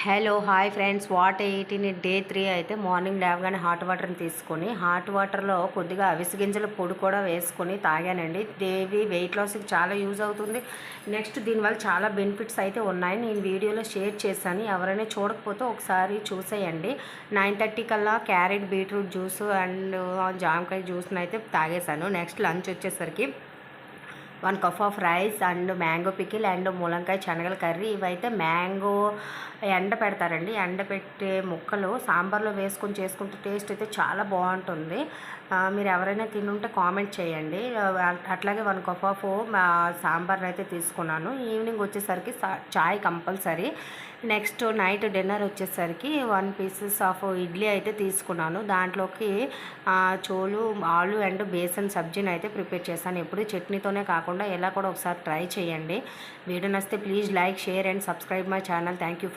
Hello hi friends, what ఎయిటీని day 3 అయితే morning లేవగానే హాట్ వాటర్ని తీసుకొని హాట్ వాటర్లో కొద్దిగా అవిసె గింజల పొడి కూడా వేసుకొని తాగానండి. దేవి వెయిట్ లాస్కి చాలా యూజ్ అవుతుంది. నెక్స్ట్ దీనివల్ల చాలా బెనిఫిట్స్ అయితే ఉన్నాయి. నేను వీడియోలో షేర్ చేశాను, ఎవరైనా చూడకపోతే ఒకసారి చూసేయండి. 9:30 కల్లా క్యారెట్ బీట్రూట్ జ్యూస్ అండ్ జామకాయ జ్యూస్ని అయితే తాగేశాను. నెక్స్ట్ లంచ్ వచ్చేసరికి 1 cup of rice and mango pickle and ములంకాయ శనగల కర్రీ. ఇవైతే మ్యాంగో ఎండ పెడతారండి, ఎండ పెట్టే ముక్కలు సాంబార్లో వేసుకొని చేసుకుంటే టేస్ట్ అయితే చాలా బాగుంటుంది. మీరు ఎవరైనా తినుంటే కామెంట్ చేయండి. అట్లాగే 1 కప్ ఆఫ్ సాంబార్ని అయితే తీసుకున్నాను. ఈవినింగ్ వచ్చేసరికి చాయ్ కంపల్సరీ. నెక్స్ట్ నైట్ డిన్నర్ వచ్చేసరికి 1 పీసెస్ ఆఫ్ ఇడ్లీ అయితే తీసుకున్నాను. దాంట్లోకి చోలు ఆలు అండ్ బేసన్ సబ్జీని అయితే ప్రిపేర్ చేశాను. ఎప్పుడు చట్నీతోనే కాకుండా ఇలా కూడా ఒకసారి ట్రై చేయండి. వీడియో నచ్చితే please like, share and subscribe my channel. Thank you.